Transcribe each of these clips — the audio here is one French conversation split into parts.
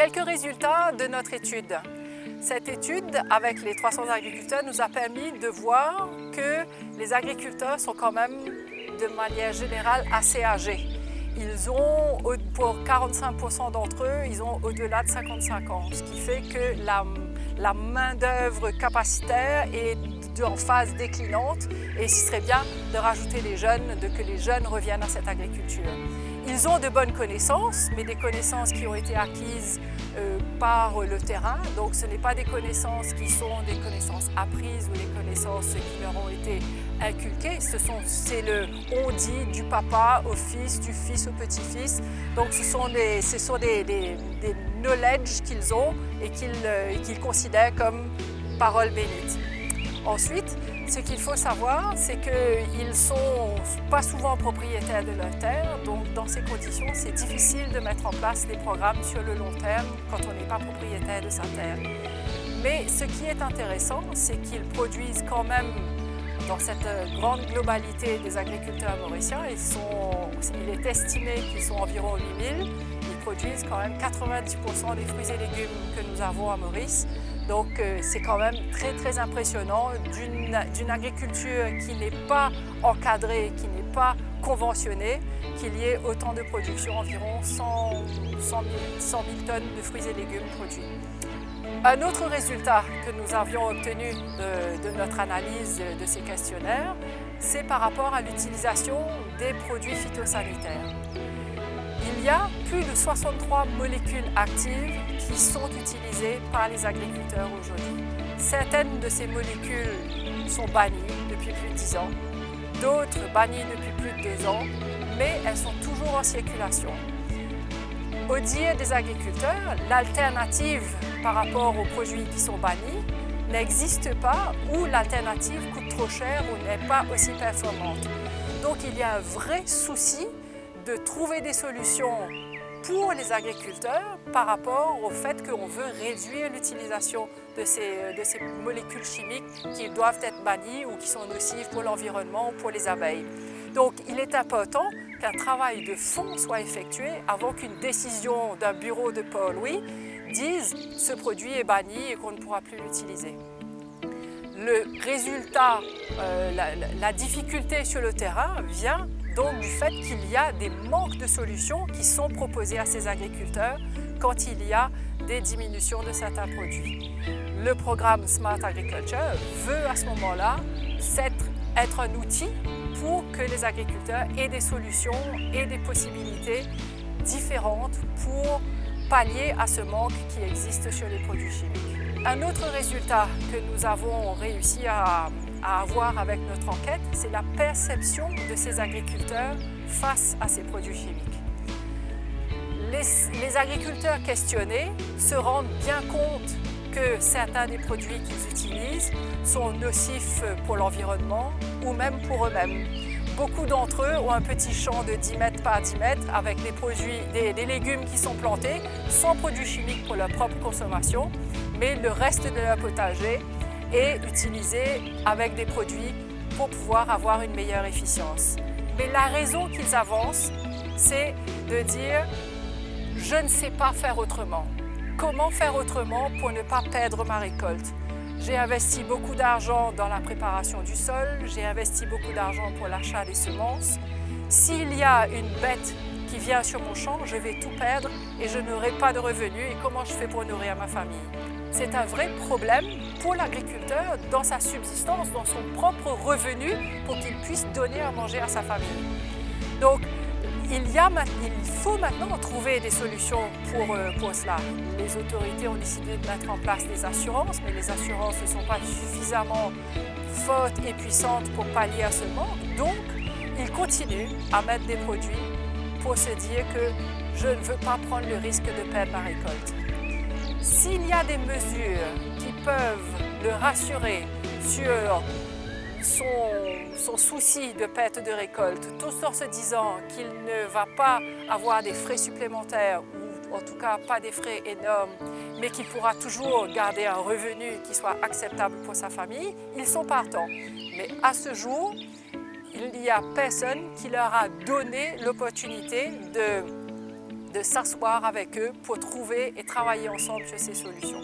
Quelques résultats de notre étude. Cette étude, avec les 300 agriculteurs, nous a permis de voir que les agriculteurs sont quand même, de manière générale, assez âgés. Ils ont, pour 45% d'entre eux, ils ont au-delà de 55 ans, ce qui fait que la main-d'œuvre capacitaire est en phase déclinante et ce serait bien de rajouter les jeunes, que les jeunes reviennent à cette agriculture. Ils ont de bonnes connaissances, mais des connaissances qui ont été acquises par le terrain. Donc ce n'est pas des connaissances qui sont des connaissances apprises ou des connaissances qui leur ont été inculquées. C'est le on dit du papa au fils, du fils au petit-fils. Donc ce sont des knowledge qu'ils ont et qu'ils considèrent comme parole bénite. Ensuite, ce qu'il faut savoir, c'est qu'ils ne sont pas souvent propriétaires de leur terre, donc dans ces conditions, c'est difficile de mettre en place des programmes sur le long terme quand on n'est pas propriétaire de sa terre. Mais ce qui est intéressant, c'est qu'ils produisent quand même, dans cette grande globalité des agriculteurs mauriciens, il est estimé qu'ils sont environ 8000, ils produisent quand même 90% des fruits et légumes que nous avons à Maurice. Donc c'est quand même très très impressionnant d'une agriculture qui n'est pas encadrée, qui n'est pas conventionnée, qu'il y ait autant de production, environ 100 000 tonnes de fruits et légumes produits. Un autre résultat que nous avions obtenu de notre analyse de ces questionnaires, c'est par rapport à l'utilisation des produits phytosanitaires. Il y a plus de 63 molécules actives qui sont utilisées par les agriculteurs aujourd'hui. Certaines de ces molécules sont bannies depuis plus de 10 ans, d'autres bannies depuis plus de 2 ans, mais elles sont toujours en circulation. Au dire des agriculteurs, l'alternative par rapport aux produits qui sont bannis n'existe pas ou l'alternative coûte trop cher ou n'est pas aussi performante. Donc il y a un vrai souci de trouver des solutions pour les agriculteurs par rapport au fait qu'on veut réduire l'utilisation de ces molécules chimiques qui doivent être bannies ou qui sont nocives pour l'environnement ou pour les abeilles. Donc il est important qu'un travail de fond soit effectué avant qu'une décision d'un bureau de Port-Louis dise « ce produit est banni et qu'on ne pourra plus l'utiliser ». Le résultat, la difficulté sur le terrain vient donc du fait qu'il y a des manques de solutions qui sont proposées à ces agriculteurs quand il y a des diminutions de certains produits. Le programme Smart Agriculture veut à ce moment-là être un outil pour que les agriculteurs aient des solutions et des possibilités différentes pour pallier à ce manque qui existe sur les produits chimiques. Un autre résultat que nous avons réussi à avoir avec notre enquête, c'est la perception de ces agriculteurs face à ces produits chimiques. Les agriculteurs questionnés se rendent bien compte que certains des produits qu'ils utilisent sont nocifs pour l'environnement ou même pour eux-mêmes. Beaucoup d'entre eux ont un petit champ de 10 mètres par 10 mètres avec des légumes qui sont plantés sans produits chimiques pour leur propre consommation, mais le reste de leur potager est utilisé avec des produits pour pouvoir avoir une meilleure efficience. Mais la raison qu'ils avancent, c'est de dire « je ne sais pas faire autrement ». Comment faire autrement pour ne pas perdre ma récolte? J'ai investi beaucoup d'argent dans la préparation du sol, j'ai investi beaucoup d'argent pour l'achat des semences. S'il y a une bête qui vient sur mon champ, je vais tout perdre et je n'aurai pas de revenus. Et comment je fais pour nourrir ma famille? C'est un vrai problème pour l'agriculteur dans sa subsistance, dans son propre revenu, pour qu'il puisse donner à manger à sa famille. Donc, il faut maintenant trouver des solutions pour cela. Les autorités ont décidé de mettre en place des assurances, mais les assurances ne sont pas suffisamment fortes et puissantes pour pallier à ce manque. Donc, ils continuent à mettre des produits pour se dire que je ne veux pas prendre le risque de perdre ma récolte. S'il y a des mesures qui peuvent le rassurer sur son souci de perte de récolte, tout en se disant qu'il ne va pas avoir des frais supplémentaires ou en tout cas pas des frais énormes, mais qu'il pourra toujours garder un revenu qui soit acceptable pour sa famille, ils sont partants. Mais à ce jour, il n'y a personne qui leur a donné l'opportunité de s'asseoir avec eux pour trouver et travailler ensemble sur ces solutions.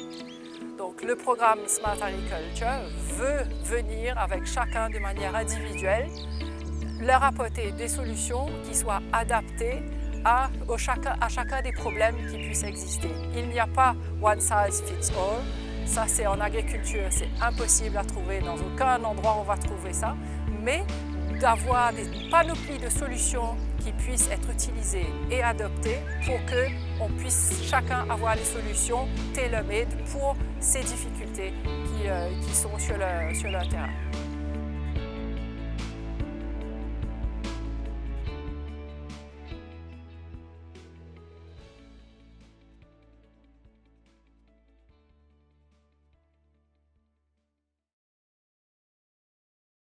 Donc le programme Smart Agriculture veut venir avec chacun de manière individuelle, leur apporter des solutions qui soient adaptées à chacun des problèmes qui puissent exister. Il n'y a pas one size fits all. Ça, c'est en agriculture, c'est impossible à trouver. Dans aucun endroit on va trouver ça. Mais d'avoir des panoplies de solutions qui puissent être utilisées et adoptées pour qu'on puisse chacun avoir les solutions tailor-made pour ces difficultés qui sont sur leur terrain.